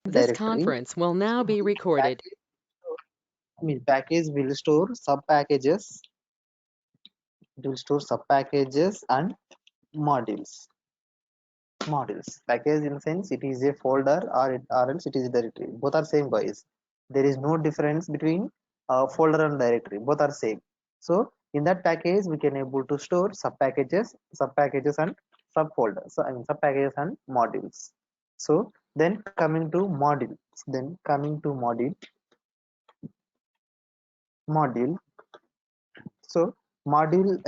This directory. conference will now So be this recorded. package, package will store sub packages. It will store sub packages and modules. Package in the sense it is a folder or else it is a directory. Both are same, guys. There is no difference between folder and directory. Both are same. So in that package we can able to store sub packages and subfolders. So I mean sub packages and modules. So then coming to module. Then coming to module. So module,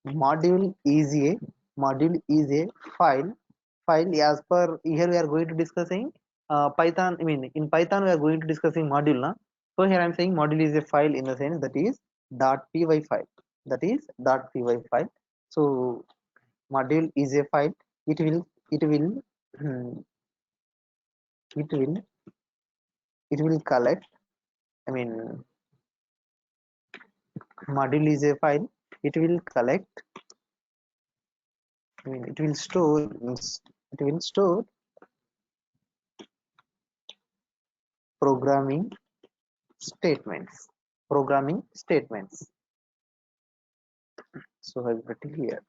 module is a module is a file as per here we are going to discussing Python. I mean in Python we are going to discussing module na. So here I am saying module is a file in the sense that is .py file. That is .py file. So module is a file. It will hmm, it will it will collect. I mean module is a file. It will collect. I mean it will store programming programming statements. So I've written here.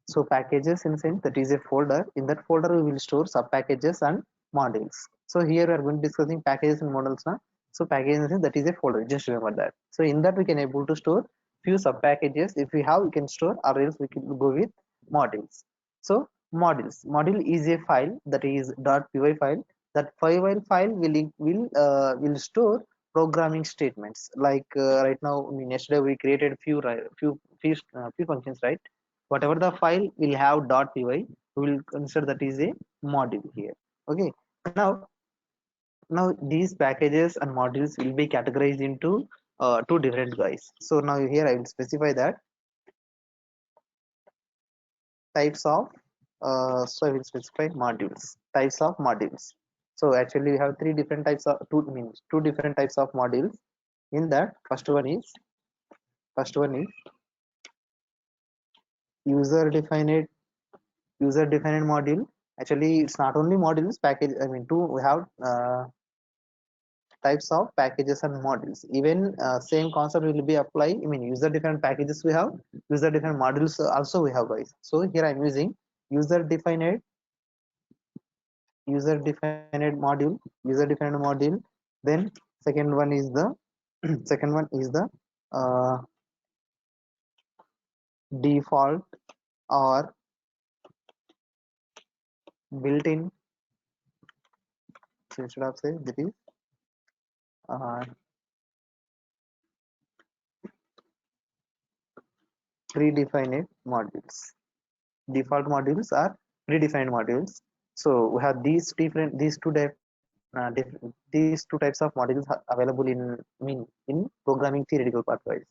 So packages in sense that is a folder. In that folder we will store sub packages and modules. So here we are going to discussing packages and models now. So packages in the sense that is a folder. Just remember that. So in that we can able to store few sub packages. If we have, we can store, or else we can go with modules. So module is a file that is .py file. That py file will store programming statements. Like right now, I mean yesterday we created few functions, right? Whatever the file will have .py, we will consider that is a module here. Okay, now these packages and modules will be categorized into two different guys. So now here I will specify that types of so I will specify types of modules. So actually we have three different types of two different types of modules. In that first one is user defined module. Actually it's not only modules package, I mean two we have types of packages and modules. Even same concept will be applied. I mean user defined packages we have, user defined modules also we have, guys. So here I'm using user defined user defined module. Then second one is the second one is the uh, default or built-in. So instead of say that is uh, predefined modules. Default modules are predefined modules. So we have these two types of modules available in, I mean in programming theoretical pathways.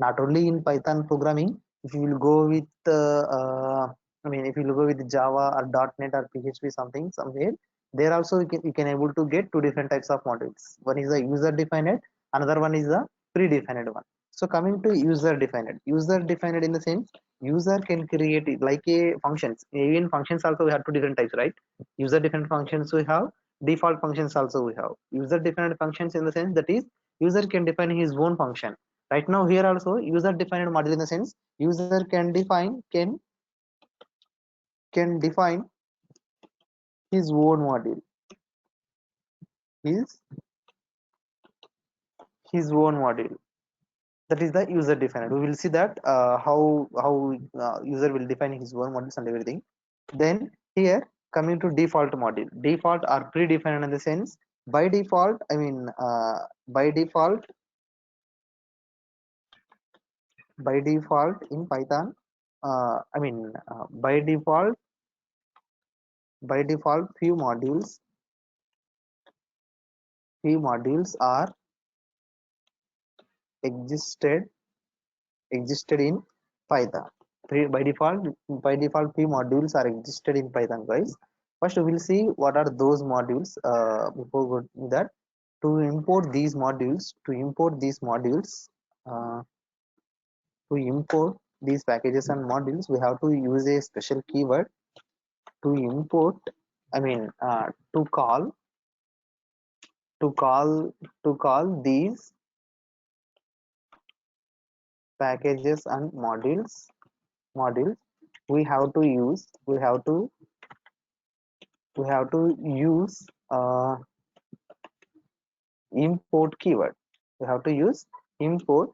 Not only in Python programming. If you will go with I mean if you will go with Java or .NET or PHP something somewhere, there also you can able to get two different types of modules. One is the user defined, another one is the predefined one. So coming to user defined in the sense user can create it like a functions. Even functions also we have two different types, right? User defined functions we have, default functions also we have. User defined functions in the sense that is user can define his own function. Right now here also user defined module in the sense user can define his own module, his his own module. That is the user defined. We will see that how user will define his own modules and everything. Then here coming to default module, default are predefined in the sense by default, I mean by default by default in Python, I mean by default few modules are existed in Python. By default few modules are existed in Python, guys. First we will see what are those modules. Before going that, uh, to import these packages and modules, we have to use a special keyword to import. I mean to call to call these packages and modules, we have to use use import keyword. We have to use import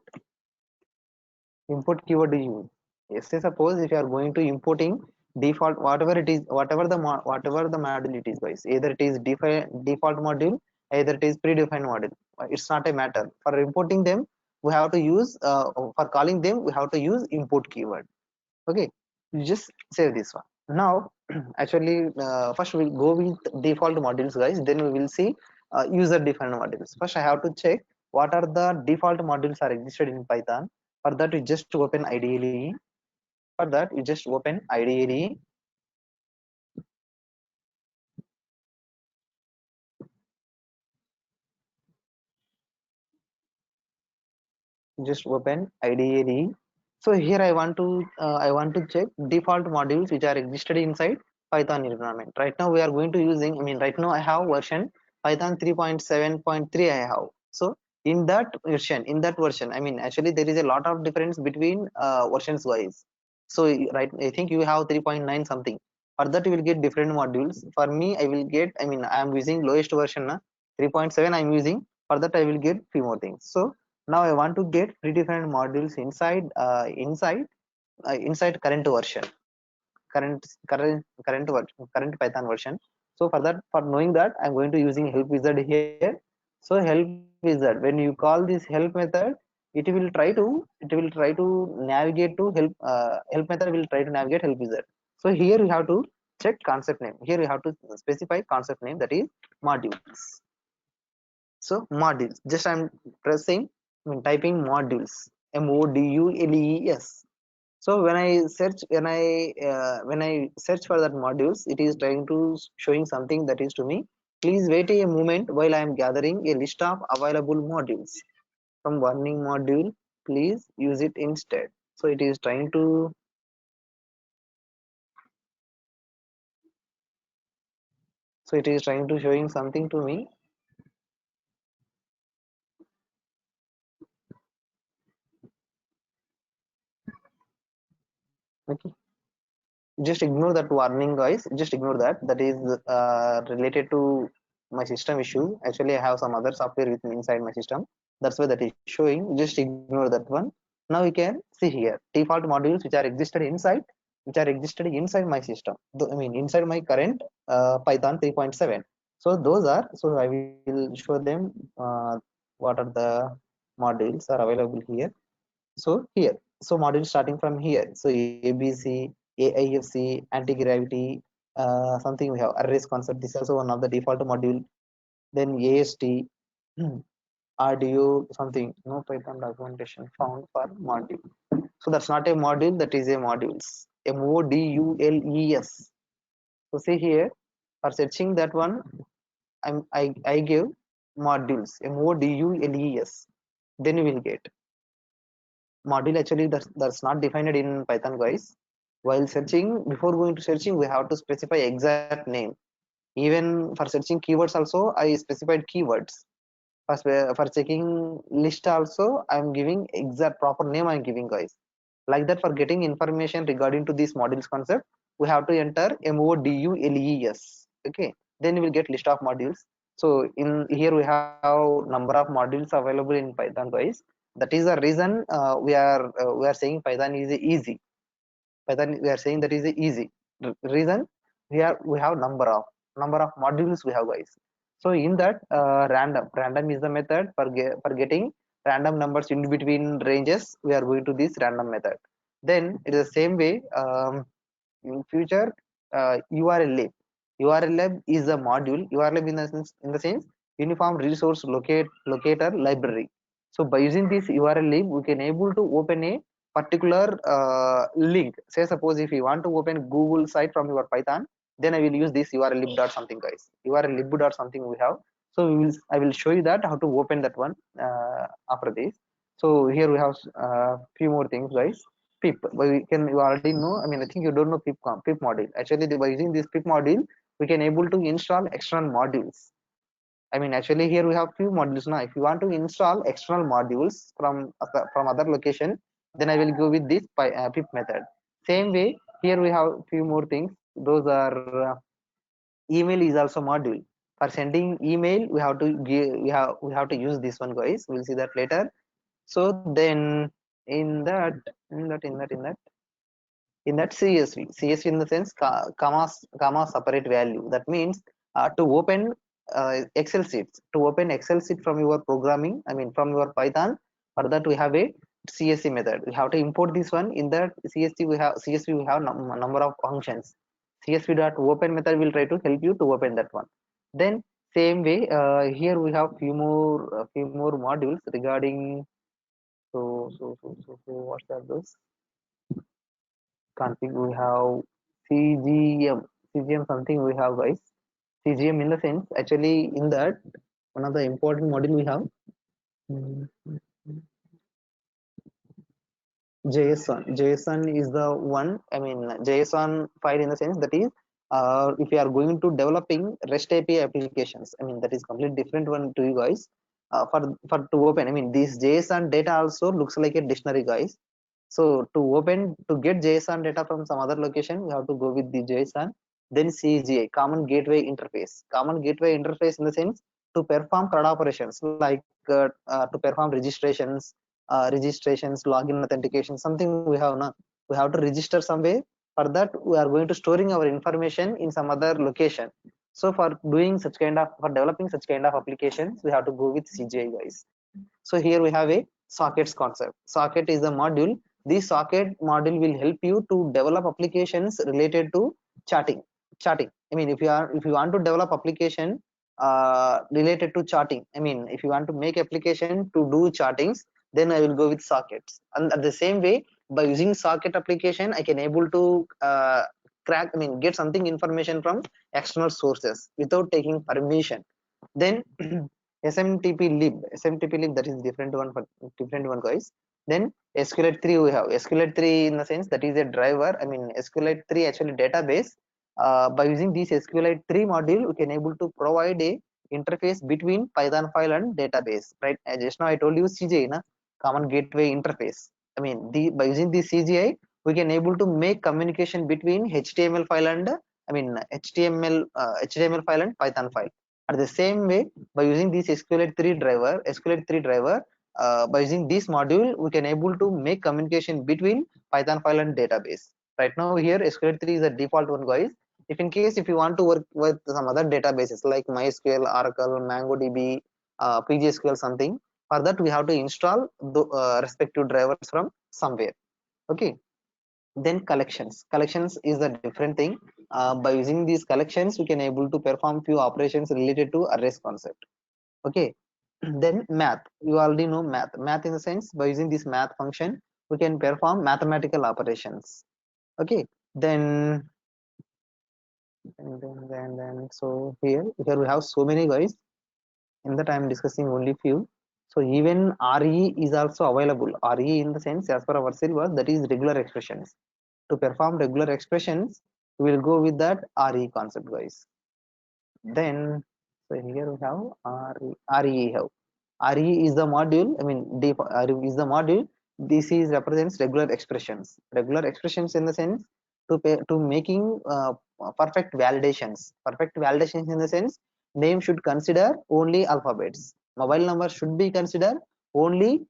keyword to use. Yes, say suppose if you are going to importing default whatever it is, whatever the module it is, guys, either it is default module, either it is predefined module, it's not a matter. For importing them, we have to use for calling them, we have to use import keyword. Okay, you just save this one. Now actually first we'll go with default modules, guys, then we will see user defined modules. First I have to check what are the default modules are existed in Python. For that we just open IDLE. For that you just open IDLE. Just open IDLE. So here I want to check default modules which are existed inside Python environment. Right now we are going to using, I mean right now I have version Python 3.7.3 I have. So in that version, I mean actually there is a lot of difference between versions wise. So right, I think you have 3.9 something. For that you will get different modules. For me I will get, I mean I am using lowest version 3.7 I am using. For that I will get few more things. So now I want to get predefined modules inside current version, current Python version. So for that, for knowing that, I'm going to using help wizard here. So help wizard, when you call this help method, it will try to navigate to help method will try to navigate help wizard. So here you have to check concept name. Here you have to specify concept name, that is modules. So modules, just I'm pressing, I mean typing modules, modules. So when I search for that modules, it is trying to showing something that is to me, please wait a moment while I am gathering a list of available modules. From warning module, please use it instead. So it is trying to, showing something to me. Okay, just ignore that warning, guys, just ignore that. That is related to my system issue. Actually I have some other software with me inside my system, that's why that is showing. Just ignore that one. Now we can see here default modules which are existed inside my system, I mean inside my current Python 3.7. So those are, so I will show them what are the modules are available here. So here, so module starting from here, so ABC, AIFC, anti-gravity, something we have arrays concept, this is also one of the default module. Then AST, RDO, something, no Python documentation found for module. So that's not a module, that is a modules, modules. So see here, for searching that one, I give modules, modules, then you will get module. Actually that's not defined in Python, guys. While searching, before going to searching, we have to specify exact name. Even for searching keywords also I specified keywords. For checking list also I'm giving exact proper name I'm giving, guys. Like that, for getting information regarding to this modules concept, we have to enter modules. Okay, then you will get list of modules. So in here we have number of modules available in Python, guys. That is the reason we are saying Python is easy. Python, we are saying that is easy. Reason, we have number of modules we have, guys. So in that random is the method for for getting random numbers in between ranges. We are going to this random method. Then it is the same way, in future, urllib. Urllib is a module. Urllib in the sense uniform resource locator library. So by using this urllib, we can able to open a particular link. Say suppose if you want to open Google site from your Python, then I will use this urllib dot something, guys. Urllib dot something we have. So I will show you that how to open that one after this. So here we have few more things, guys. Pip, but we can, you already know, I mean I think you don't know pip module. Actually by using this pip module, we can able to install external modules. I mean, actually here we have few modules now. If you want to install external modules from other location, then I will go with this pip method. Same way, here we have few more things. Those are email is also module. For sending email, we have to give we have to use this one, guys. We'll see that later. So then in that in that in that in that in that CSV in the sense comma separate value. That means to open Excel sheets, to open Excel sheet from your programming, I mean from your Python, for that we have a CSV method. We have to import this one. In that CSV we have number of functions. CSV dot open method will try to help you to open that one. Then same way, here we have few more modules regarding. So what's that those config? We have CGM something we have, guys. CGM in the sense, actually in that one of the important module we have, mm, JSON is the one, I mean JSON file in the sense that is if you are going to developing REST API applications, I mean that is completely different one to you guys. For to open, I mean this JSON data also looks like a dictionary, guys. So to get JSON data from some other location, we have to go with the JSON. Then CGI, common gateway interface. Common gateway interface in the sense to perform CRUD operations like to perform registrations, login authentication, something we have now. We have to register some way. For that, we are going to storing our information in some other location. So for doing such kind of, for developing such kind of applications, we have to go with CGI, guys. So here we have a sockets concept. Socket is a module. This socket module will help you to develop applications related to chatting. I mean, if you want to develop application related to chatting, I mean, if you want to make application to do chattings, then I will go with sockets. And at the same way, by using socket application, I can able to crack, I mean, get something information from external sources without taking permission. Then SMTP lib, that is different one for different one, guys. Then SQLite 3 we have. SQLite 3 in the sense that is a driver. I mean SQLite 3 actually database. By using this SQLite 3 module, we can able to provide a interface between Python file and database. Right? Just now I told you CGI, na? Common gateway interface. I mean by using this CGI, we can able to make communication between HTML file and I mean HTML file and Python file. At the same way, by using this SQLite 3 driver, by using this module, we can able to make communication between Python file and database. Right now here SQLite 3 is a default one, guys. If in case if you want to work with some other databases like MySQL, Oracle, MongoDB, PGSQL something, for that we have to install the respective drivers from somewhere. Okay. Then collections is a different thing. By using these collections, we can able to perform few operations related to arrays concept. Okay. Then math, you already know math in the sense by using this math function we can perform mathematical operations. Okay. Then so here we have so many, guys. In that I am discussing only few. So even RE is also available. RE in the sense as per our syllabus, that is regular expressions. To perform regular expressions, we will go with that RE concept, guys. Then so here we have RE have. RE is the module, I mean RE is the module. This is represents regular expressions. Regular expressions in the sense to making perfect validations. Perfect validations in the sense name should consider only alphabets. Mobile number should be considered only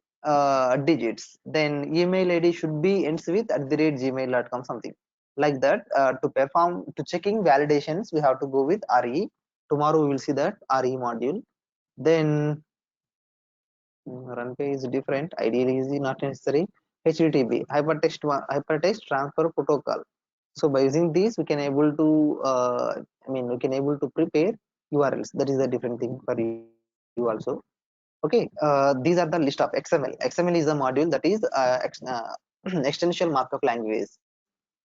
digits. Then email ID should be ends with @gmail.com, something like that. To checking validations, we have to go with RE. Tomorrow we will see that RE module. Then run page is different. Ideally is not necessary. HTTP, hypertext transfer protocol. So by using this, we can able to we can able to prepare URLs. That is a different thing for you also. Okay, these are the list of XML. XML is a module that is extension markup language.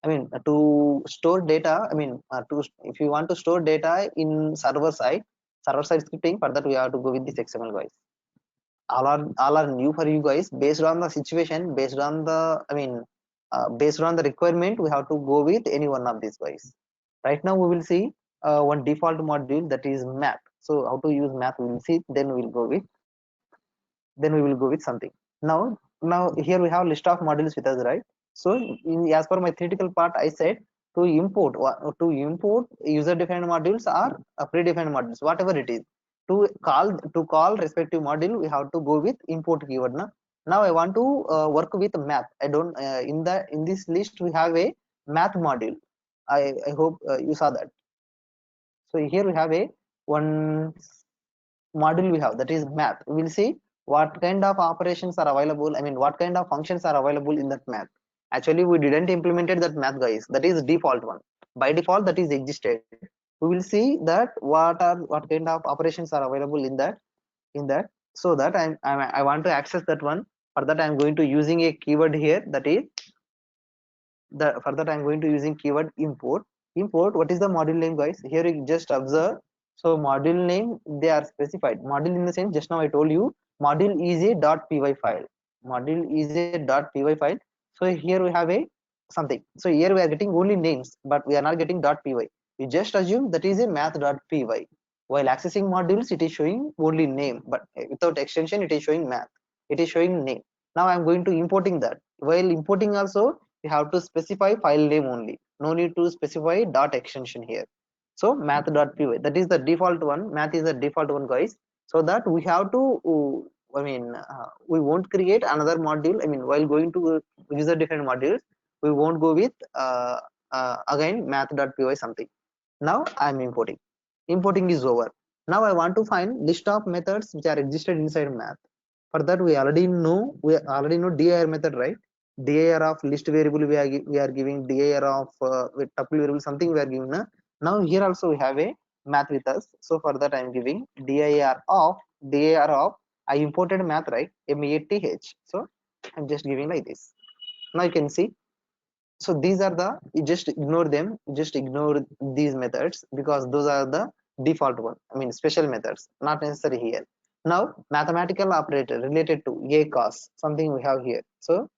I mean to store data. I mean if you want to store data in server side scripting, for that we have to go with this XML, guys. All are new for you guys. Based on the situation, based on the based on the requirement, we have to go with any one of these, guys. Right now we will see one default module, that is math. So how to use math we will see, then we will go with something. Now here we have list of modules with us, right? So as per my theoretical part, I said to import user defined modules or predefined modules, whatever it is. To call respective module, we have to go with import keyword. Now I want to work with math. I don't in this list we have a math module. I hope you saw that. So here we have a one module we have, that is math. We will see what kind of operations are available, I mean what kind of functions are available in that math. Actually we didn't implemented that math, guys. That is default one. By default that is existed. We will see that what kind of operations are available in that. So that I want to access that one. For that I'm going to using a keyword here, that is for that I'm going to using keyword import. What is the module name, guys? Here you just observe. So module name, they are specified. Module in the sense, just now I told you, module is a .py file. Module is a .py file. So here we have a something. So here we are getting only names, but we are not getting .py. We just assume that is a math.py. While accessing modules, it is showing only name, but without extension it is showing math. It is showing name. Now I'm going to importing that. While importing also, we have to specify file name only. No need to specify dot extension here. So math.py, that is the default one. Math is the default one, guys. So that we have to we won't create another module. I mean, while going to user defined modules, we won't go with again math.py something. Now I'm importing is over. Now I want to find list of methods which are existed inside math. For that we already know dir method, right? Dir of list variable we are giving, dir of with tuple variable something we are giving. Now here also we have a math with us. So for that I am giving dir of I imported math, right? math. So I'm just giving like this. Now you can see. So these are the, you just ignore them, just ignore these methods because those are the default one, I mean special methods, not necessary here. Now mathematical operator related to a cos something we have here. So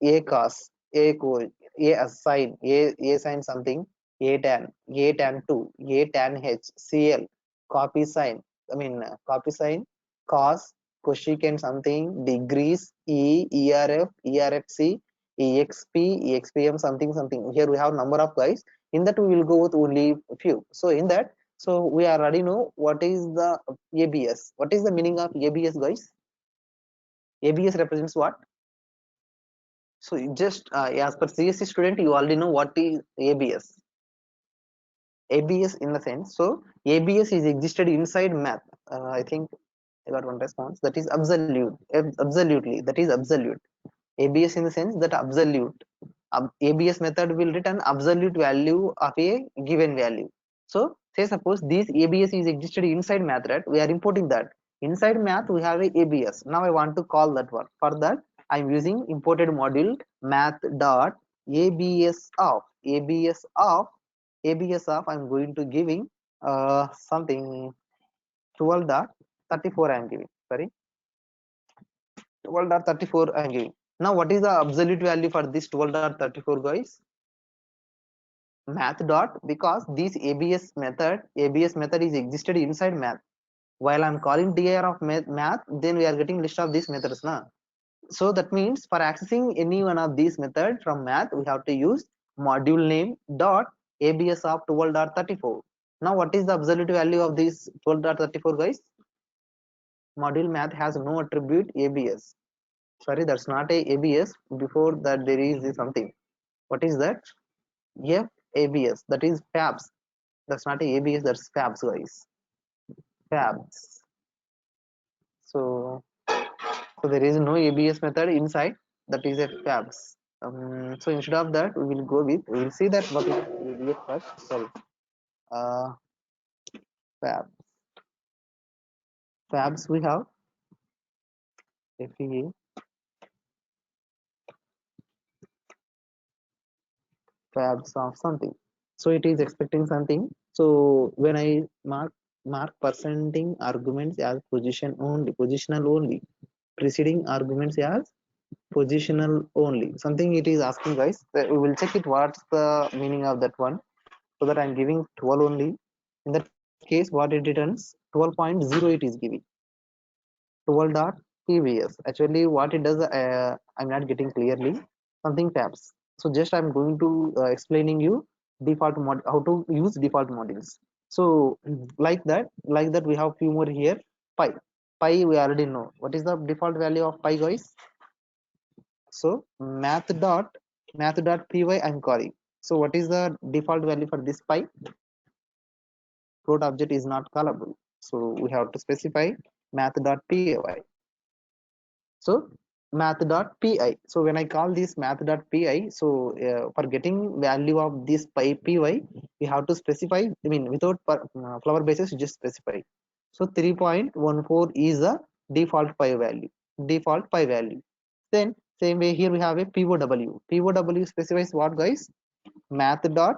a cos, a cos, a assign, a sign something, a tan 2, a tan h, cl, copy sign, I mean copy sign, cos, cosecant something, degrees, erf, erfc, exp, expm something something. Here we have number of guys. In that we will go with only few. So in that, so we already know what is the abs. What is the meaning of abs, guys? Abs represents what? So you just as per CSC student, you already know what is abs. ABS in the sense, so ABS is existed inside math. I think I got one response. That is absolute, absolutely. That is absolute. ABS in the sense that absolute. ABS method will return absolute value of a given value. So say suppose this ABS is existed inside math, right? We are importing that. Inside math we have a ABS. Now I want to call that one. For that I am using imported module math dot ABS of ABS of I'm going to giving something 12.34 I am giving, sorry, 12.34 I am giving. Now what is the absolute value for this 12.34, guys? Math dot, because this ABS method is existed inside math. While I'm calling dir of math, then we are getting list of these methods now. So that means for accessing any one of these methods from math, we have to use module name dot abs of 12.34. Now what is the absolute value of this 12.34, guys? Module math has no attribute abs. Sorry, that's not a abs. Before that there is something. What is that? Fabs, that is fabs. That's not a abs, that's fabs, guys. Fabs. So there is no abs method inside, that is a fabs. So instead of that we will go with, we will see that what is abs first. Sorry, uh fab fabs we have FEA, fabs of something. So it is expecting something. So when I mark percenting arguments as positional only, preceding arguments as positional only, something it is asking, guys. We will check it what's the meaning of that one. So that I'm giving 12 only. In that case, what it returns 12.08 is giving 12.pvs. Actually, what it does, I'm not getting clearly something tabs. So just I'm going to explaining you default mod how to use default modules. So like that we have few more here. Pi we already know. What is the default value of pi, guys? So math.py I'm calling. So what is the default value for this pi? Float object is not callable, so we have to specify math.py. So math.py. So when I call this math.py, so for getting value of this py, we have to specify. I mean, without flower basis, you just specify. So 3.14 is the default pi value. Default pi value. Then same way here we have a POW. POW specifies what, guys? Math.POW.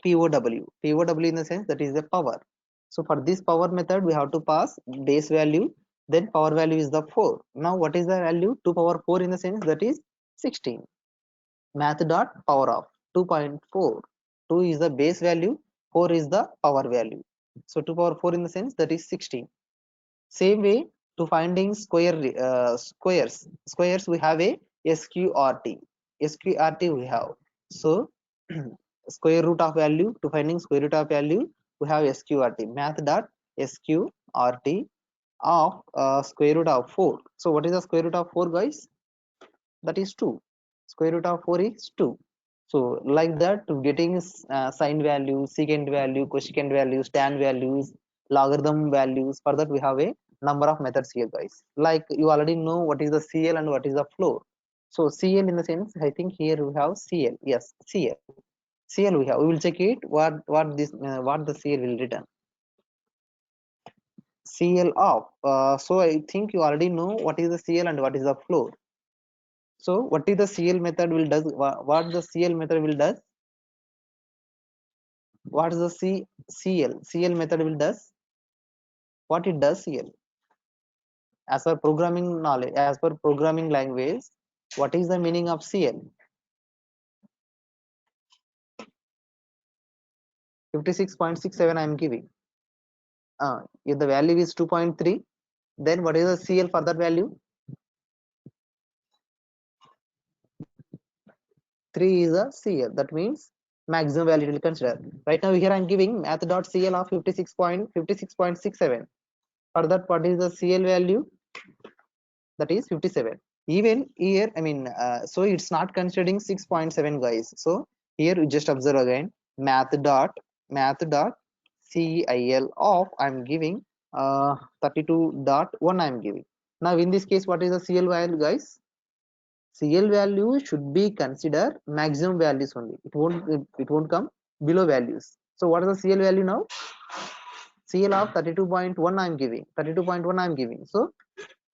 POW in the sense that is the power. So for this power method, we have to pass base value, then power value is the 4. Now what is the value? 2 power 4 in the sense that is 16. Math dot power of 2.4. 2 is the base value, 4 is the power value. So 2 power 4 in the sense that is 16. Same way to finding squares we have a sqrt. Sqrt we have. So square root of value, to finding square root of value we have sqrt. Math dot sqrt of square root of 4. So what is the square root of 4, guys? That is 2. Square root of 4 is 2. So like that, to getting sine value, secant value, cosecant values, tan values, logarithm values, for that we have a number of methods here, guys. Like you already know what is the CL and what is the floor. So CL in the sense, I think here we have CL. Yes, CL. CL we have. We will check it. What the CL will return. CL of. So I think you already know what is the CL and what is the floor. So what is the CL method will does? What the CL method will does? What is the CL method will does? What it does CL? As per programming knowledge, as per programming language, what is the meaning of CL? 56.67 I am giving. If the value is 2.3, then what is the CL for that value? 3 is a CL. That means maximum value will consider. Right now here I am giving math.cl of 56.67. For that, what is the CL value? That is 57. Even here, I mean, so it's not considering 6.7, guys. So here you just observe again math dot cil of I'm giving 32.1 I'm giving. Now in this case, what is the CL value, guys? CL value should be considered maximum values only. It won't come below values. So what is the CL value now? CL of 32.1 I'm giving. 32.1 I'm giving. So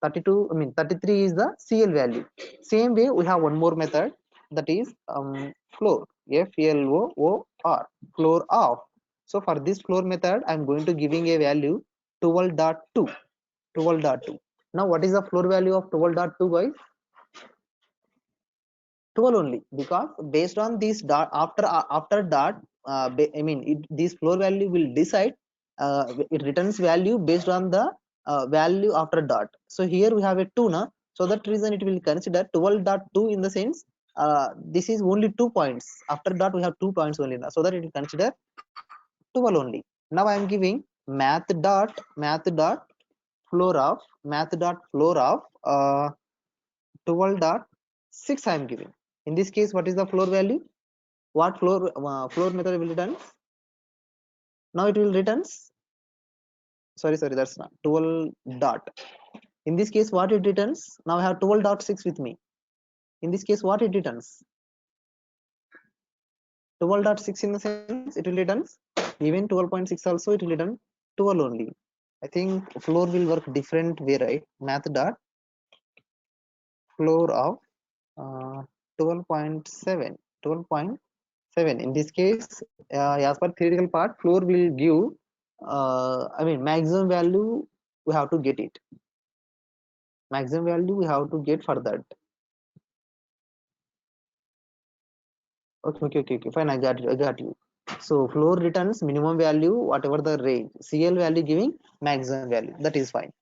32, I mean 33 is the CL value. Same way we have one more method, that is floor. FLOOR, floor of. So for this floor method, I'm going to giving a value 12.2. 12.2. Now what is the floor value of 12.2, guys? 12 only, because based on this dot, after dot, I mean this floor value will decide, it returns value based on the value after dot. So here we have a 2 now, so that reason it will consider 12.2 in the sense, this is only 2 points. After dot we have 2 points only now, so that it will consider 12 only. Now I am giving math dot floor of 12.6 I am giving. In this case, what is the floor value? What floor method will return? Now it will returns. Sorry, that's not 12 dot. In this case, what it returns? Now I have 12.6 with me. In this case, what it returns? 12.6 in the sense it will returns. Even 12.6 also it will return 12 only. I think floor will work different way, right? Math dot floor of 12.7. 12.7. In this case, as per theoretical part, floor will give, I mean, maximum value we have to get it. Maximum value we have to get for that. Okay, fine. I got you. So floor returns minimum value whatever the range, CL value giving maximum value, that is fine.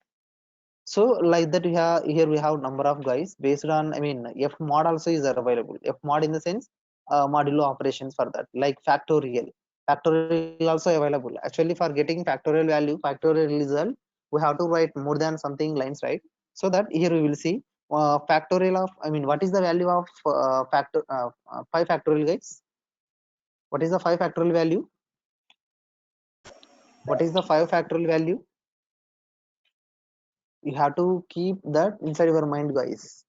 So like that we have here, we have number of guys based on, I mean, f mod also is available. F mod in the sense modulo operations for that, like factorial also available. Actually for getting factorial value, factorial result, we have to write more than something lines, right? So that here we will see factorial of, I mean, what is the value of 5 factorial, guys? What is the 5 factorial value? What is the 5 factorial value? You have to keep that inside your mind, guys.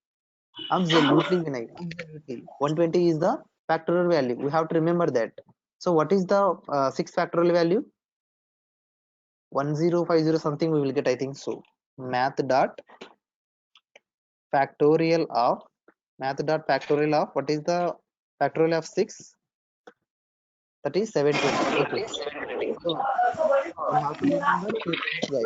Absolutely, Vinay. Absolutely. 120 is the factorial value. We have to remember that. So what is the 6 factorial value? 1050 something we will get, I think so. Math dot factorial of what is the factorial of 6? That is 720. Okay. So we have to remember 2 things, guys.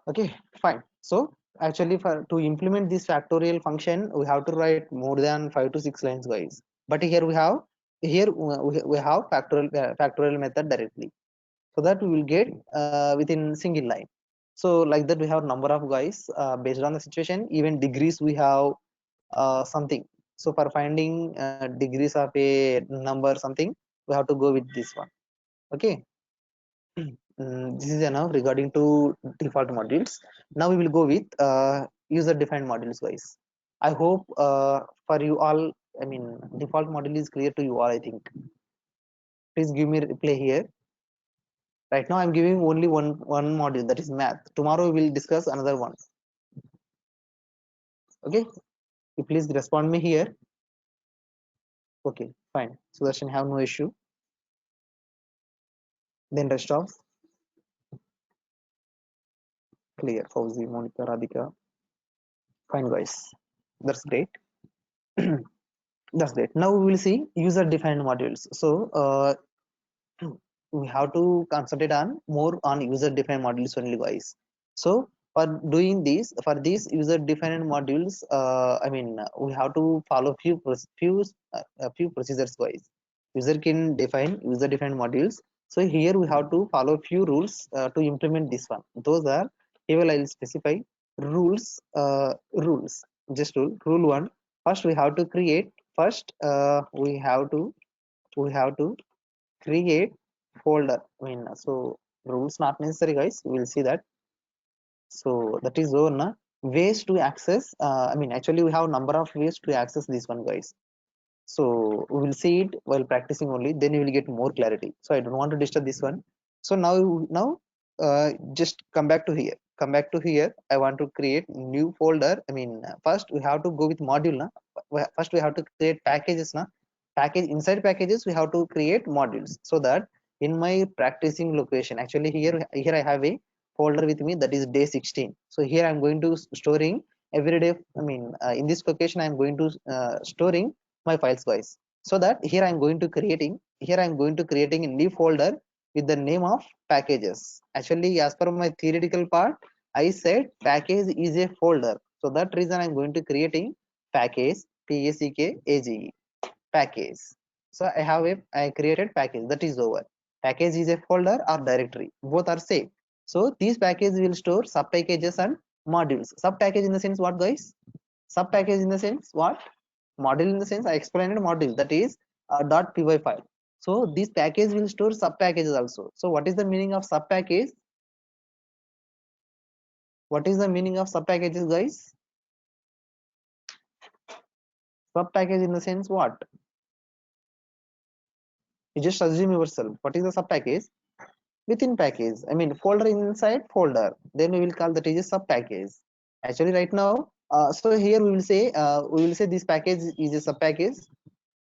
Okay, fine. So actually for to implement this factorial function, we have to write more than 5 to 6 lines, guys. But here we have, we have factorial method directly, so that we will get within single line. So like that we have number of guys based on the situation, even degrees we have something. So for finding degrees of a number something, we have to go with this one. Okay. This is enough regarding to default modules. Now we will go with user defined modules, guys. I hope for you all, I mean, default module is clear to you all, I think. Please give me replay here. Right now I'm giving only one module, that is math. Tomorrow we will discuss another one. Okay, you please respond me here. Okay, fine. Sudarshan have no issue. Then rest of clear. Fauzi, Monica, Radhika, fine, guys. That's great. That's great. Now we will see user defined modules. So we have to concentrate on more on user defined modules only, guys. So for doing this, for these user defined modules, I mean, we have to follow few procedures, guys. User can define user defined modules. So here we have to follow few rules to implement this one. Those are, here I will specify rules. Rules, just rule one. First we have to create, we have to create folder. I mean, so rules not necessary, guys, we will see that. So that is one ways to access, I mean, actually we have number of ways to access this one, guys. So we will see it while practicing only, then you will get more clarity. So I don't want to disturb this one. So now just come back to here. I want to create new folder. I mean, first we have to go with module na. First we have to create packages na. Package, inside packages we have to create modules, so that in my practicing location, actually here I have a folder with me, that is day 16. So here I'm going to storing every day. I mean, in this location I'm going to storing my files, guys. So that here I'm going to creating a new folder with the name of packages. Actually, as per my theoretical part, I said package is a folder, so that reason I'm going to creating package, package, package. So I created package, that is over. Package is a folder or directory, both are same. So these packages will store sub packages and modules. Sub package in the sense what, guys? Sub package in the sense what? Module in the sense I explained module, that is .py file. So this package will store sub packages also. So what is the meaning of sub package? What is the meaning of sub packages, guys? Sub package in the sense what? You just assume yourself. What is the sub package? Within package, I mean, folder inside folder, then we will call that is a sub package. Actually right now, so here we will say this package is a sub package.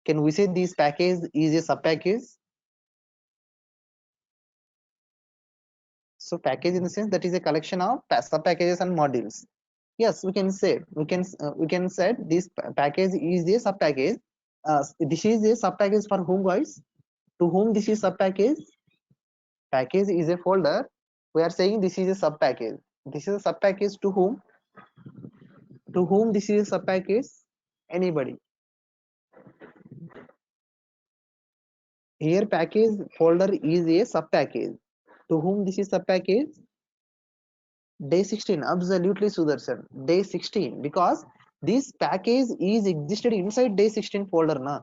Can we say this package is a sub package? So package in the sense that is a collection of sub packages and modules. Yes, we can say, we can say this package is a sub package. This is a sub package for whom, guys? To whom this is sub package? Package is a folder. We are saying this is a sub package. This is a sub package to whom? To whom this is a sub package? Anybody. Here package folder is a sub package. To whom this is sub package? Day 16. Absolutely, Sudarshan. Day 16, because this package is existed inside day 16 folder na.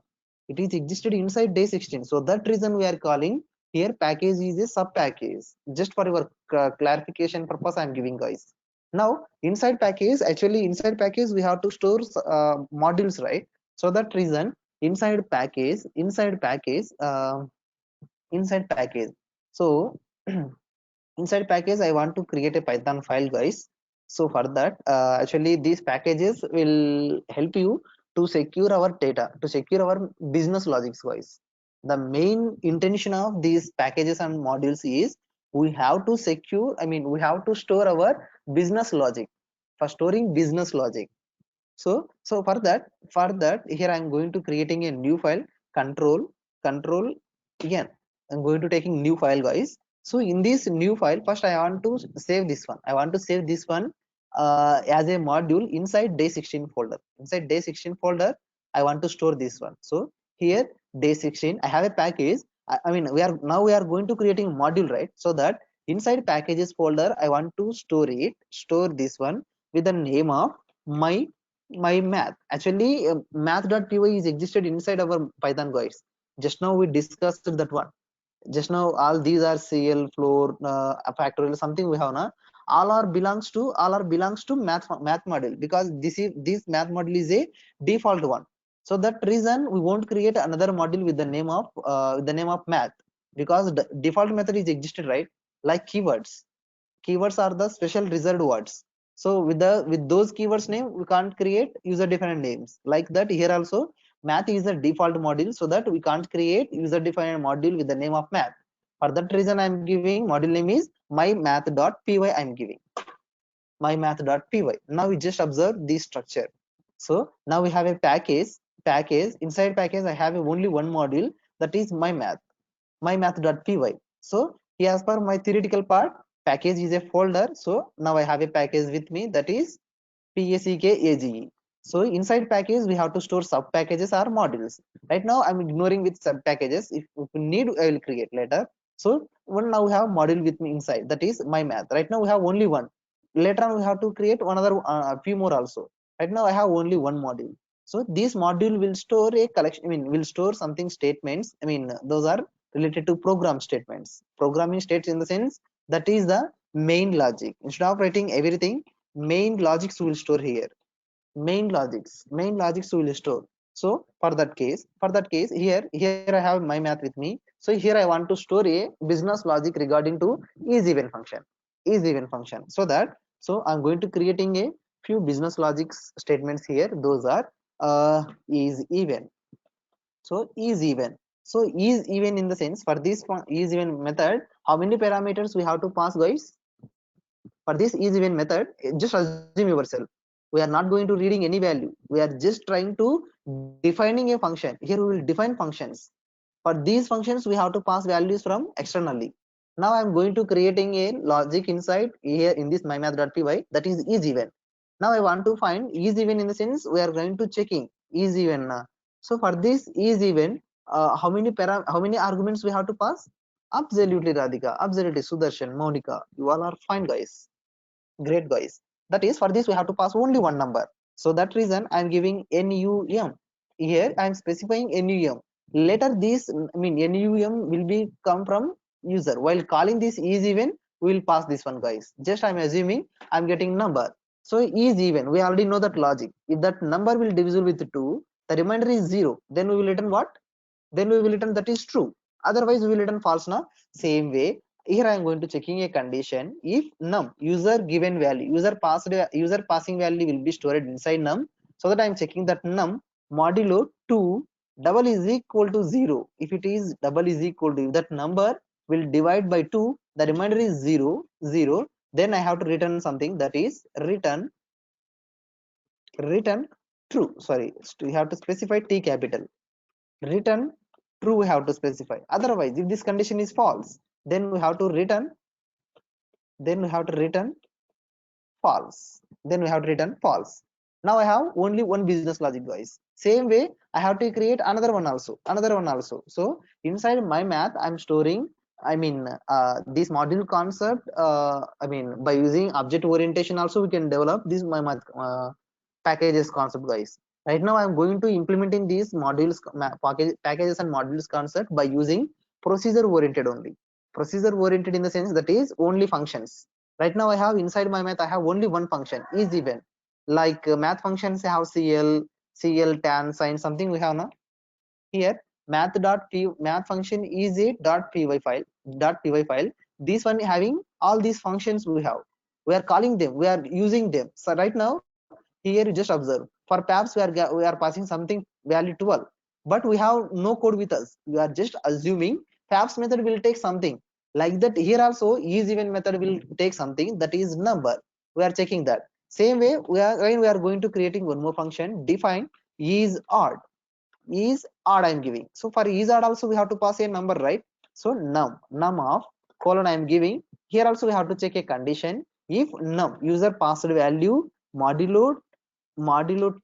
It is existed inside day 16. So that reason we are calling here package is a sub package. Just for your clarification purpose I am giving, guys. Now inside package, actually inside package we have to store modules, right? So that reason inside package, inside package. So inside package I want to create a Python file, guys. So for that, actually these packages will help you to secure our data, to secure our business logics, guys. The main intention of these packages and modules is we have to secure, I mean we have to store our business logic, for storing business logic. So for that here I'm going to creating a new file, control again. I'm going to taking new file, guys. So in this new file, first I want to save this one. I want to save this one as a module inside day 16 folder. Inside day 16 folder, I want to store this one. So here day 16, I have a package. I mean we are going to creating module, right? So that inside packages folder, I want to store this one with the name of my math. Actually math.py is existed inside our Python, guys. Just now we discussed that one. Just now all these are cl floor factorial something we have na. All are belongs to math module, because this math module is a default one. So that reason we won't create another module with the name of math, because the default method is existed, right? Like keywords are the special reserved words. So with those keywords name we can't create user defined names. Like that here also math is a default module, so that we can't create user defined module with the name of math. For that reason I'm giving module name is mymath.py. I'm giving mymath.py. Now we just observe this structure. So now we have a package. Inside package I have only one module, that is mymath.py. So as per my theoretical part, package is a folder. So now I have a package with me, that is package. So inside package we have to store sub packages or modules. Right now I'm ignoring with sub packages. If we need I will create later. So one now we have module with me inside, that is my math. Right now we have only one. Later on we have to create another few more also. Right now I have only one module. So this module will store a collection, I mean will store something statements. I mean those are related to program statements, programming states, in the sense that is the main logic. Instead of writing everything, main logics will store here. Main logics will store. So for that case here I have my math with me. So here I want to store a business logic regarding to is even function. So I'm going to creating a few business logics statements here. Those are is even. So is even in the sense, for this is even method, how many parameters we have to pass, guys? For this is even method, just assume yourself, we are not going to reading any value, we are just trying to defining a function. Here we will define functions. For these functions we have to pass values from externally. Now I'm going to creating a logic inside here in this mymath.py, that is even. Now I want to find is even, in the sense we are going to checking is even. So for this is even, how many arguments we have to pass? Absolutely, Radhika, absolutely, Sudarshan, Monica, you all are fine, guys. Great, guys. That is, for this we have to pass only one number. So that reason I'm giving num. Here I'm specifying num. Later this, I mean num will be come from user. While calling this is even, we will pass this one, guys. Just I'm assuming I'm getting number. So is even, we already know that logic. If that number will divisible with 2, the remainder is 0, then we will return what? Then we will return that is true. Otherwise we will return false now. Same way here I am going to checking a condition. If num user given value, user passing value will be stored inside num. So that I am checking that num modulo 2 double is equal to 0. If it is double is equal to, if that number will divide by 2, the remainder is 0, then I have to return something, that is return true. Sorry, you have to specify T capital. Return true we have to specify. Otherwise if this condition is false, then we have to return false. Then we have to return false. Now I have only one business logic, guys. Same way I have to create another one also. So inside my math I'm storing, I mean, this module concept, I mean, by using object orientation also we can develop this my math packages concept, guys. Right now I'm going to implementing these modules packages and modules concept by using procedure oriented only. Procedure oriented in the sense that is only functions. Right now I have inside my math I have only one function is even, like math functions I have cl tan sin something we have now. Here math function is a .py file. This one having all these functions we have, we are calling them, we are using them. So right now here you just observe, for paps we are passing something value 12, but we have no code with us, we are just assuming paps method will take something like that. Here also is even method will take something that is number, we are checking that. Same way we are going to creating one more function define is odd. Is odd I'm giving, so for is odd also we have to pass a number, right? So num of colon I'm giving. Here also we have to check a condition. If num user passed value modulo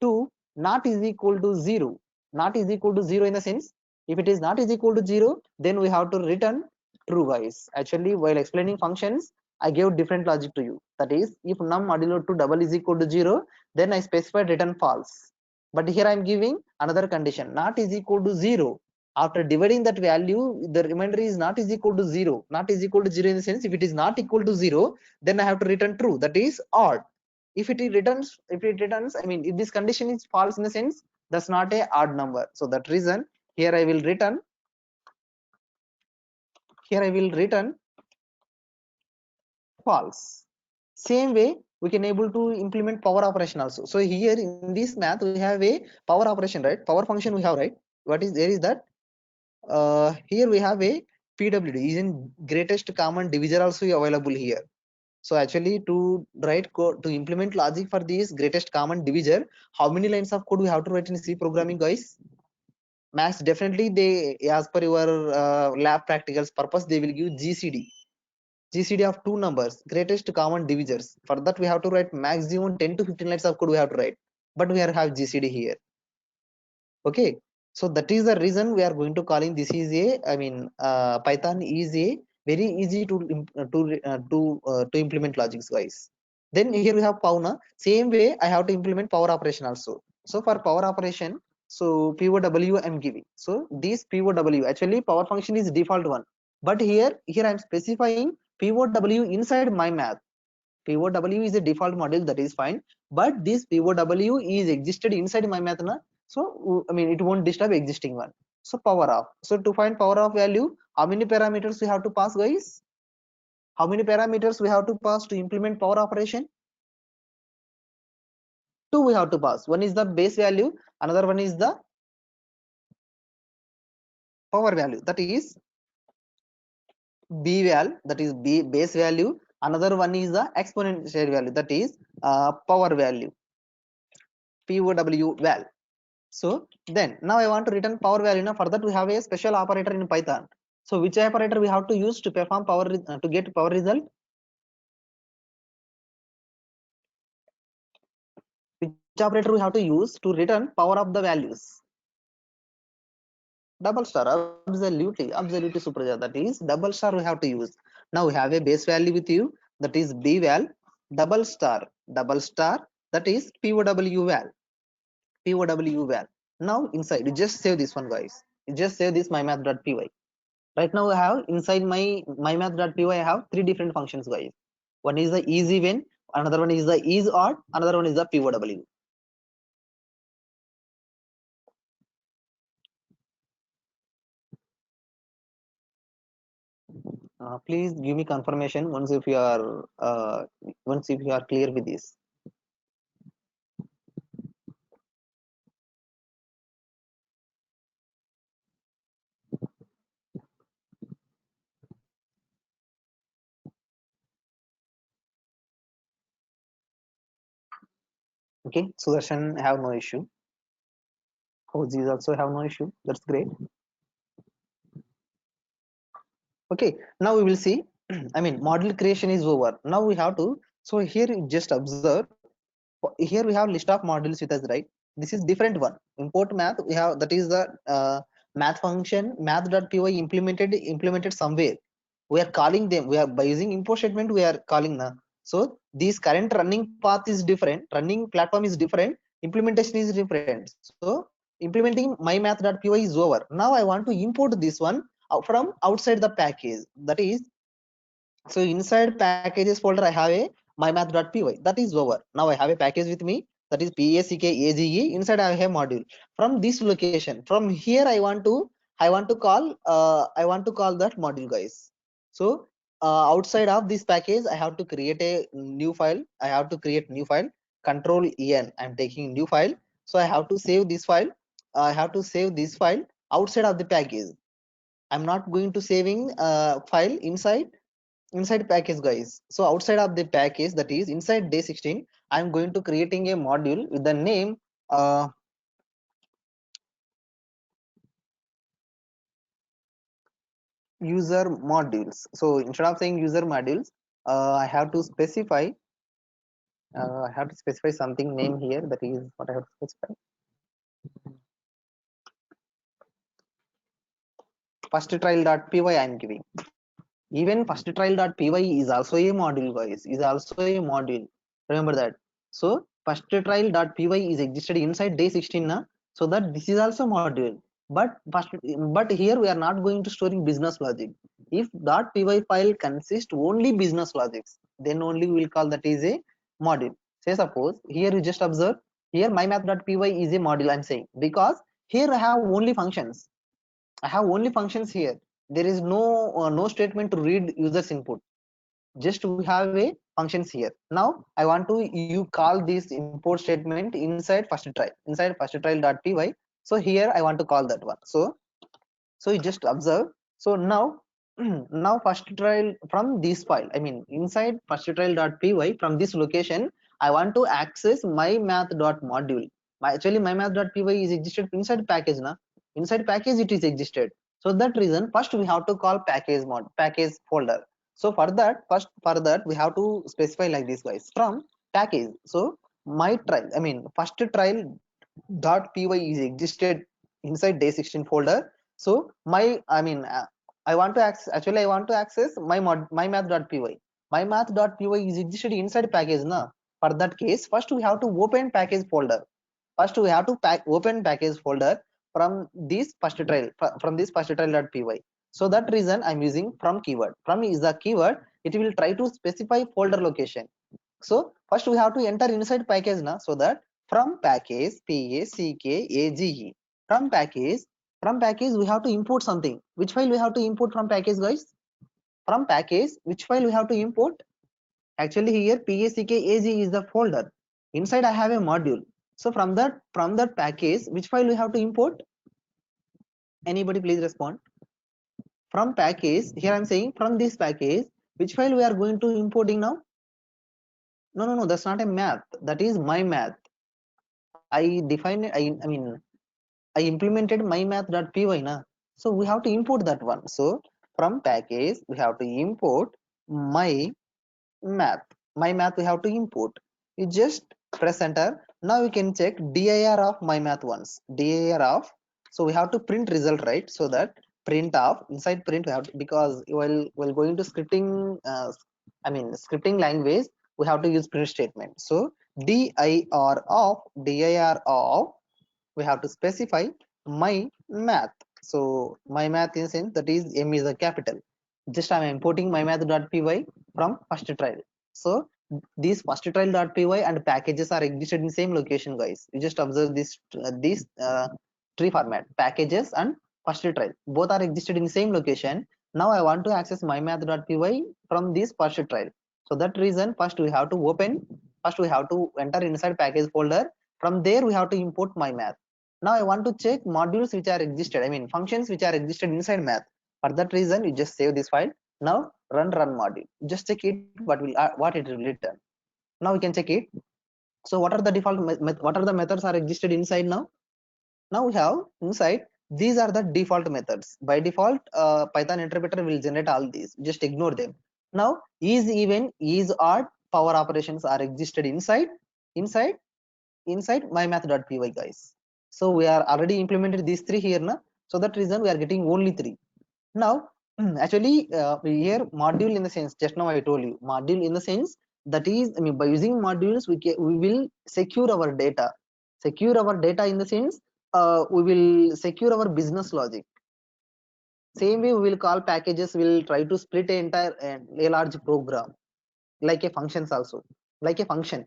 2 not is equal to 0, not is equal to 0 in the sense, if it is not is equal to 0 then we have to return true, guys. Actually while explaining functions I gave different logic to you, that is if num modulo 2 double is equal to 0 then I specified return false. But here I'm giving another condition, not is equal to 0. After dividing that value the remainder is not is equal to 0, not is equal to 0 in the sense if it is not equal to 0 then I have to return true, that is odd. If it returns, I mean if this condition is false in the sense that's not a odd number, so that reason here I will return, false. Same way we can able to implement power operation also. So here in this math we have a power operation, right? Power function we have, right? What is there is that here we have a pwd is in greatest common divisor also available here. So actually to write code to implement logic for this greatest common divisor, how many lines of code we have to write in C programming, guys? Max, definitely they, as per your lab practicals purpose, they will give GCD of two numbers greatest common divisors. For that we have to write maximum 10 to 15 lines of code we have to write, but we have GCD here. Okay, so that is the reason we are going to calling this is a, I mean, Python is a very easy to implement logics, guys. Then here we have Pauna. Same way I have to implement power operation also. So for power operation, so POW I'm giving. So this POW actually power function is default one, but here I'm specifying POW inside my math. POW is a default model, that is fine, but this POW is existed inside my math na? So I mean it won't disturb existing one. So power off. So to find power off value, how many parameters we have to pass, guys? How many parameters we have to pass to implement power operation? Two we have to pass. One is the base value, another one is the power value, that is bval, that is b base value. Another one is the exponential value, that is power value, POW val. So then now I want to return power value. Now for that we have a special operator in Python. So which operator we have to use to perform power to get power result? Which operator we have to use to return power of the values? Double star. Absolutely Supraja, that is double star we have to use. Now we have a base value with you, that is b val, double star, that is POW val. Now inside you just save this one, guys. You just save this mymath.py. Right now I have inside my mymath.py I have three different functions, guys. One is the is even, another one is the is odd, another one is the POW. Please give me confirmation once if you are clear with this. Okay, Sudarshan have no issue. Oh, these also have no issue. That's great. Okay, now we will see. I mean, module creation is over. Now we have to, so here you just observe, here we have list of modules with us, right? This is different one. Import math, we have, that is the math function, math.py implemented somewhere. We are calling them, we are by using import statement we are calling now. So this current running path is different, running platform is different, implementation is different. So implementing my math.py is over. Now I want to import this one from outside the package. That is, so inside packages folder I have a mymath.py, that is over. Now I have a package with me, that is PACKAGE. Inside I have a module. From this location, from here I want to call that module, guys. So outside of this package I have to create a new file. I have to create new file, control en, I'm taking new file. So I have to save this file. I have to save this file outside of the package. I'm not going to saving file inside package, guys. So outside of the package, that is inside day 16, I'm going to creating a module with the name user modules. So instead of saying user modules, I have to specify something name here. That is what I have to specify. First trial.py I'm giving. Even first trial.py is also a module, guys, is also a module. Remember that. So first trial.py is existed inside day 16 na, so that this is also module. But first, but here we are not going to storing business logic. If .py file consists only business logics, then only we will call that is a module. Say suppose here you just observe, here mymath.py is a module I'm saying, because here I have only functions. I have only functions here. There is no statement to read users input. Just we have a functions here. Now I want to you call this import statement inside first trial, inside first trial.py. So here I want to call that one. So you just observe. So now now first trial from this file, I mean inside first trial.py, from this location I want to access my math.module. Actually my math.py is existed inside package na, inside package it is existed. So that reason first we have to call package folder. So for that, we have to specify like this, guys, from package. So my trial, I mean first trial dot py is existed inside day 16 folder. So my, I mean I want to access, actually I want to access my math.py. My math.py is existed inside package na. For that case, first we have to open package folder. First we have to open package folder from this first trial, from this first trial.py. So that reason I'm using from keyword. From is the keyword, it will try to specify folder location. So first we have to enter inside package na, so that from package package, from package, we have to import something. Which file we have to import from package, guys? From package, which file we have to import? Actually here package is the folder. Inside I have a module. So from that package, which file we have to import? Anybody please respond. From package, here I'm saying from this package, which file we are going to importing now? No, that's not a math, that is my math. I defined, I mean I implemented mymath.py na. So we have to import that one. So from package we have to import my math. My math we have to import. You just press enter. Now you can check dir of my math once. Dir of, so we have to print result, right? So that print of, inside print we have to, because while going to scripting I mean scripting language, we have to use print statement. So dir of, we have to specify my math. So my math in sense, that is m is the capital. Just I'm importing my math.py from first trial. So these first trial.py and packages are existed in same location, guys. You just observe this tree format, packages and first trial both are existed in same location. Now I want to access my math.py from this first trial. So that reason first we have to open, first we have to enter inside package folder. From there we have to import my math. Now I want to check modules which are existed, I mean functions which are existed inside math. For that reason you just save this file. Now run module, just check it what it will return. Now we can check it. So what are the default what are the methods are existed inside now? Now we have inside These are the default methods. By default, Python interpreter will generate all these. Just ignore them. Now, is, even, is, odd, power operations are existed inside inside mymath.py, guys. So we are already implemented these three here now. So that reason we are getting only three. Now, actually, here module in the sense, just now I told you, module in the sense that is, I mean, by using modules, we will secure our data. Secure our data in the sense, we will secure our business logic. Same way, we will call packages. We will try to split a entire a large program, like a functions also, like a function.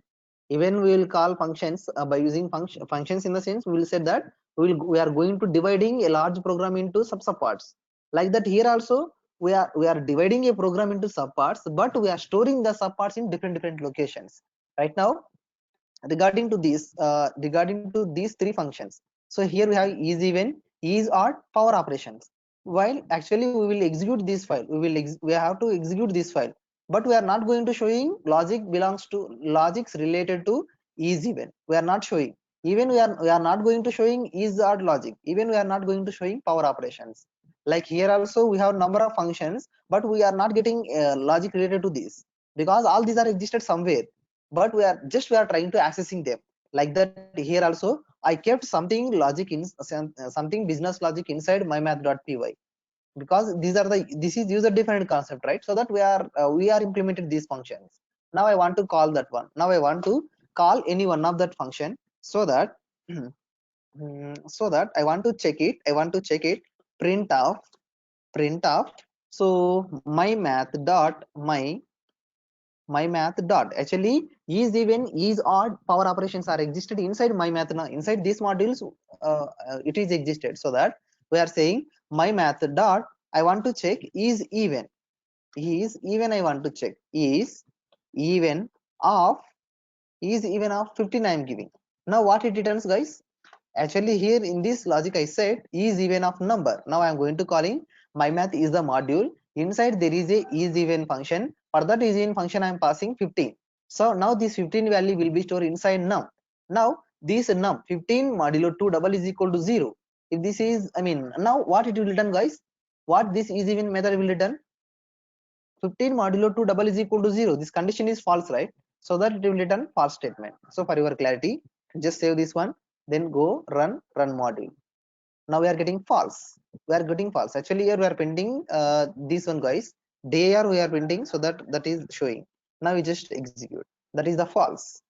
Even we will call functions by using functions in the sense, we will say that we are going to dividing a large program into subparts. Like that here also, we are dividing a program into subparts, but we are storing the subparts in different locations. Right now, regarding to these three functions, so here we have is, even, is, odd, power operations. While actually we will execute this file, we have to execute this file, but we are not going to showing logics related to is, even. We are not showing. Even we are not going to showing is, odd logic. Even we are not going to showing power operations. Like here also we have number of functions, but we are not getting logic related to this, because all these are existed somewhere, but we are trying to accessing them. Like that here also, I kept something logic in something business logic inside mymath.py, because this is user defined concept, right? So that we are implemented these functions. Now I want to call that one. Now I want to call any one of that function, so that so that I want to check it. Print of so my math dot my math dot, actually, is, even, is, odd, power operations are existed inside my math now. Inside these modules, it is existed. So that we are saying my math dot, I want to check is, even. I want to check is, even of 15 I am giving. Now what it returns, guys? Actually here in this logic I said is, even of number. Now I am going to calling my math is the module. Inside there is a is, even function. For that is, even function I am passing 15. So now this 15 value will be stored inside num. Now this num 15 modulo 2 double is equal to 0. If this is, I mean, now what it will return, guys? What this is, even method will return? 15 modulo 2 double is equal to 0. This condition is false, right? So that it will return false statement. So for your clarity, just save this one, then go run module. Now we are getting false. Actually here we are printing this one, guys. Dir we are printing, so that is showing. Now we just execute. That is the false.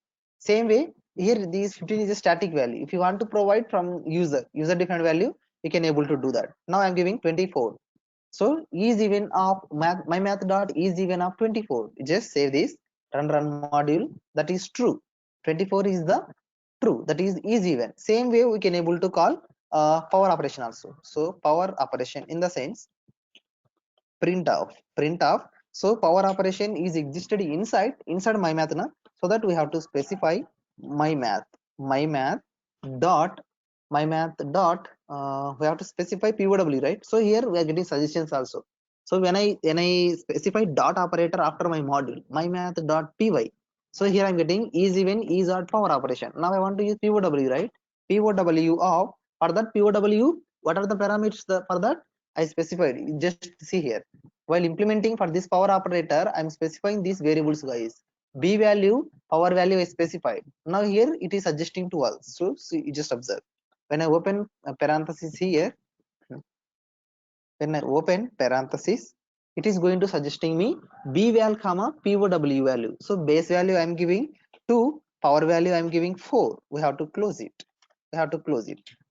Same way here, these 15 is a static value. If you want to provide from user defined value, you can able to do that. Now I'm giving 24. So is, even of my math dot is, even of 24. Just save this, run module. That is true. 24 is the true. That is even. Same way we can able to call power operation also. So power operation in the sense, print of. So power operation is existed inside my math na. So that we have to specify my math dot we have to specify POW, right? So here we are getting suggestions also. So when I specify dot operator after my module, my math dot py, so here I'm getting is, even, is, odd, power operation. Now I want to use POW, right? POW of, for that POW, what are the parameters for that I specified? Just see here. While implementing for this power operator, I'm specifying these variables, guys. B value, power value is specified. Now here it is suggesting to us. So see, you just observe. When I open a parenthesis here, it is going to suggesting me B val comma POW value. So base value I'm giving 2, power value I'm giving 4. We have to close it.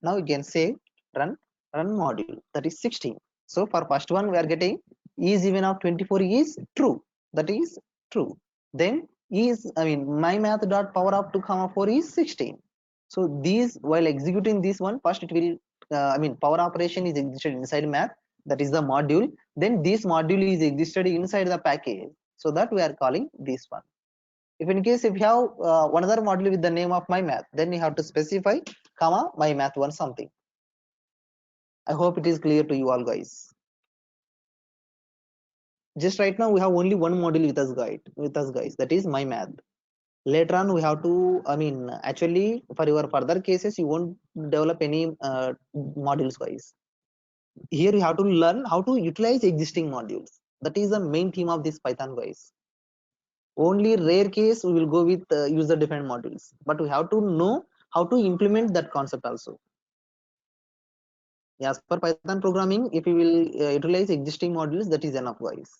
Now we can say run module. That is 16. So for first one we are getting is, even of 24 is true. That is true. Then is, I mean, my math dot power of 2 comma 4 is 16. So these, while executing this one, first it will I mean, power operation is existed inside math. That is the module. Then this module is existed inside the package. So that we are calling this one. If in case if you have another module with the name of my math, then you have to specify comma my math one something. I hope it is clear to you all, guys. Just right now we have only one module with us, guys. That is my math. Later on we have to, I mean, actually for your further cases you won't develop any modules guys. Here you have to learn how to utilize existing modules. That is the main theme of this Python guys. Only rare case we will go with user defined modules, but we have to know how to implement that concept also. As per Python programming, if you will utilize existing modules, that is enough guys.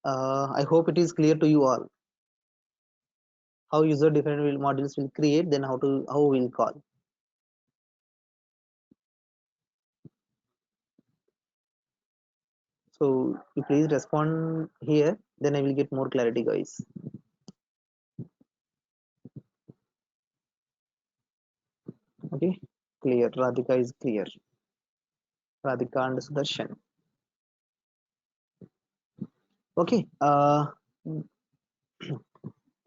I hope it is clear to you all how user defined modules will create, then how we will call. So you please respond here, then I will get more clarity guys. Okay, clear. Radhika is clear. Radhika and Sudarshan. Okay,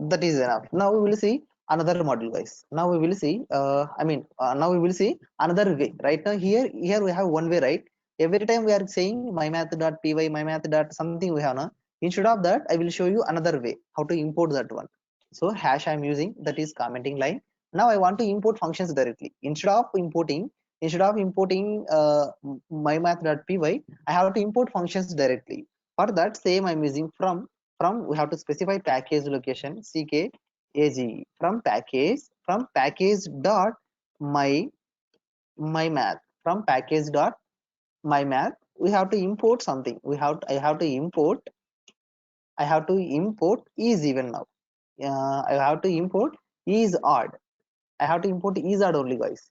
that is enough. Now we will see another module guys. Now we will see now we will see another way. Right now here we have one way, right? Every time we are saying mymath.py, mymath dot something we have now. Instead of that I will show you another way how to import that one. So hash I'm using, that is commenting line. Now I want to import functions directly. Instead of importing mymath.py, I have to import functions directly. For that same I'm using from we have to specify package location ckag from package dot my math from package dot my math. We have to import something. I have to import is even now. I have to import is odd. I have to import is odd only guys.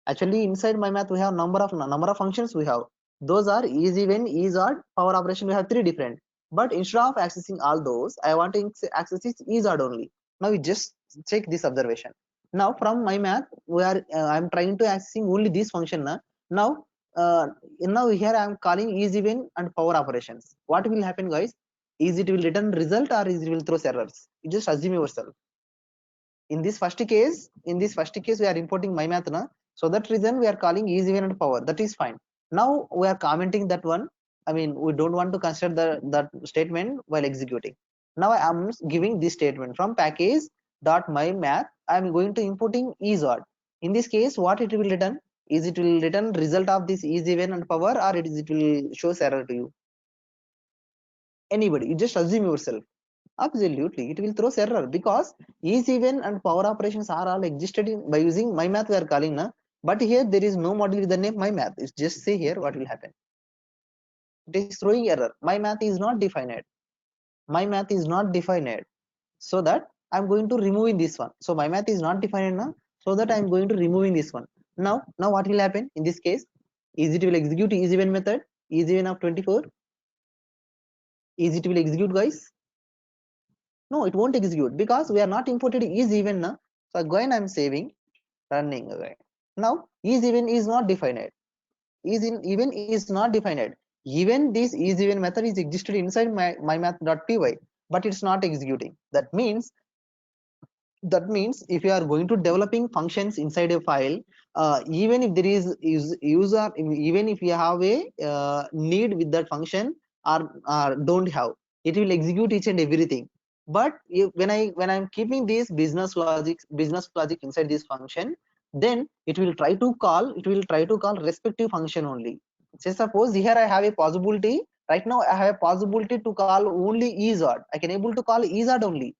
Actually inside my math we have number of functions we have. Those are is even, is odd, power operation. We have three different. But instead of accessing all those, I want to access this is odd only. Now we just check this observation. Now from my math we are I'm trying to accessing only this function now. Now now here I am calling is even and power operations. What will happen guys? Is it will return result or is it will throw errors? You just assume yourself. In this first case we are importing my math na, so that reason we are calling is even and power. That is fine. Now we are commenting that one. I mean, we don't want to consider that statement while executing. Now I am giving this statement from package dot my math. I am going to importing is odd. In this case what it will return? Is it will return result of this is even and power, or it will show error to you? Anybody, you just assume yourself. Absolutely, it will throw error because is even and power operations are all existed by using my math we are calling na. But here there is no module with the name my math. It's just say here what will happen. It is throwing error. My math is not defined. My math is not defined. So that I'm going to removing this one. So my math is not defined now. So that I'm going to removing this one. Now what will happen in this case? Is it will execute is even method, is even of 24. Is it will execute guys? No, it won't execute because we are not imported is even now. So again I'm saving, running again. Now is even is not defined. Is in even is not defined. Even this is even method is existed inside my math.py, but it's not executing. That means if you are going to developing functions inside a file, even if there is user, even if you have a need with that function or don't have, it will execute each and everything. But when I'm keeping this business logic inside this function, then it will try to call respective function only. Say suppose here I have a possibility. Right now I have a possibility to call only is odd. I can able to call is odd only.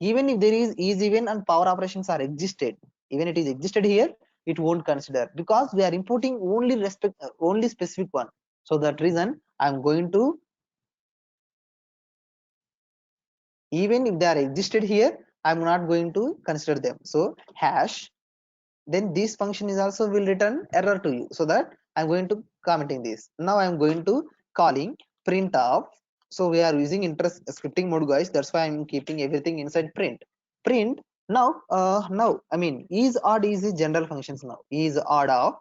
Even if there is even and power operations are existed, even it is existed here, it won't consider because we are importing only specific one. So that reason I'm going to, even if they are existed here, I'm not going to consider them. So hash, then this function is also will return error to you. So that I'm going to commenting this. Now I'm going to calling print of. So we are using interest scripting mode guys, that's why I'm keeping everything inside print. Now I mean is odd is the general functions. Now is odd of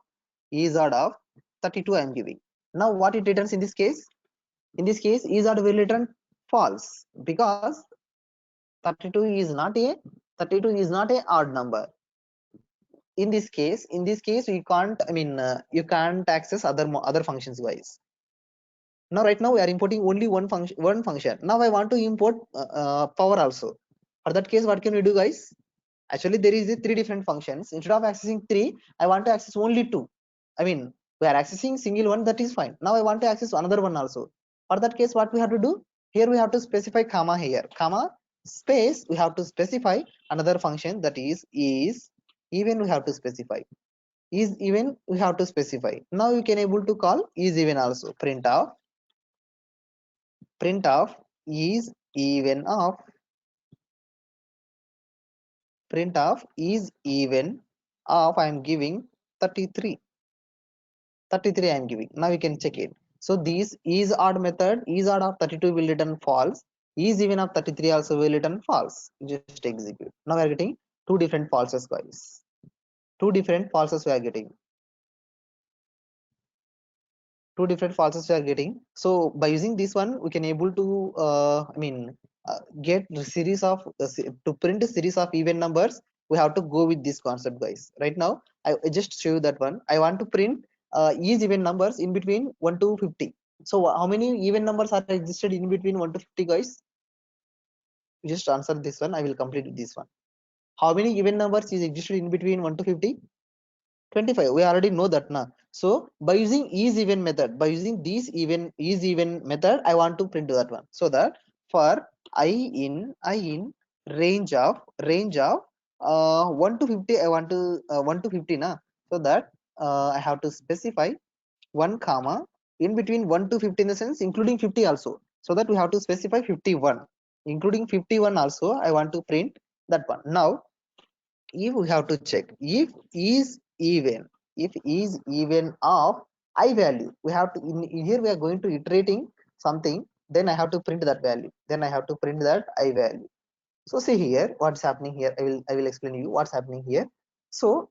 32 I'm giving. Now what it returns in this case? In this case is odd will return false because 32 is not a 32 is not a odd number. In this case you can't, I mean, you can't access other functions guys. Now right now we are importing only one function. Now I want to import power also. For that case, what can we do, guys? Actually there is three different functions. Instead of accessing three, I want to access only two. I mean, we are accessing single one, that is fine. Now I want to access another one also. For that case, what we have to do? Here we have to specify comma, here comma space, we have to specify another function, that is even, we have to specify is even, we have to specify. Now you can able to call is even also. Print of is even of, print of is even of, I am giving 33. 33 I am giving. Now you can check it. So this is odd method, is odd of 32 will return false, is even of 33 also will return false. Just execute. Now we are getting two different falses, guys. Two different falses we are getting. Two different falses we are getting. So by using this one, we can able to get a series of to print a series of even numbers. We have to go with this concept, guys. Right now I just show you that one. I want to print is even numbers in between 1 to 50. So how many even numbers are existed in between 1 to 50, guys? Just answer this one, I will complete this one. How many even numbers is existed in between 1 to 50? 25, we already know that now. So by using is even method, by using this even is even method, I want to print that one. So that for I in range of 1 to 50, I want to 1 to 50 na. So that I have to specify 1 comma in between 1 to 50, in the sense including 50 also. So that we have to specify 51, including 51 also I want to print that one. Now if we have to check if is even of I value, we have to in here we are going to iterating something, then I have to print that value, then I have to print that I value. So see here what's happening here, I will explain you what's happening here. So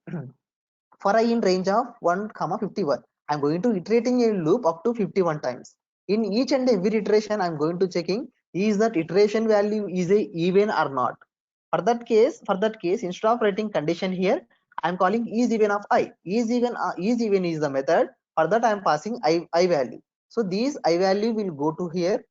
for I in range of 1 comma 51, I'm going to iterating a loop up to 51 times. In each and every iteration I'm going to checking is that iteration value is a even or not. For that case instead of writing condition here, I'm calling is even of I. Is even is the method. For that I'm passing I value. So these I value will go to here,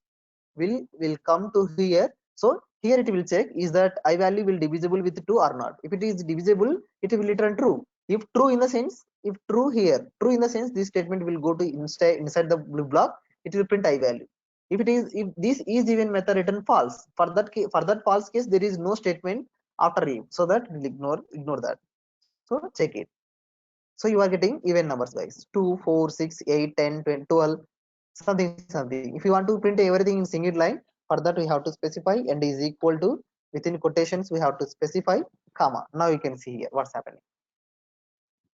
will come to here. So here it will check is that I value will divisible with 2 or not. If it is divisible, it will return true. If true in the sense, if true here, true in the sense, this statement will go to inside the blue block, it will print I value. If this is even method return false, for that false case there is no statement after if, so that will ignore that. So check it. So you are getting even numbers, guys. 2 4 6 8 10 20 12 something. If you want to print everything in single line, for that we have to specify and is equal to, within quotations we have to specify comma. Now you can see here what's happening.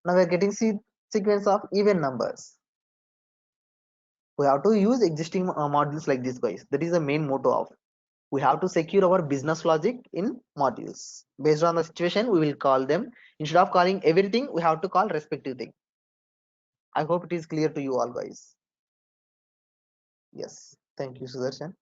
Now we are getting sequence of even numbers. We have to use existing modules like this, guys. That is the main motto of, we have to secure our business logic in modules. Based on the situation, we will call them. Instead of calling everything, we have to call respective thing. I hope it is clear to you all, guys. Yes, thank you, Sudarshan.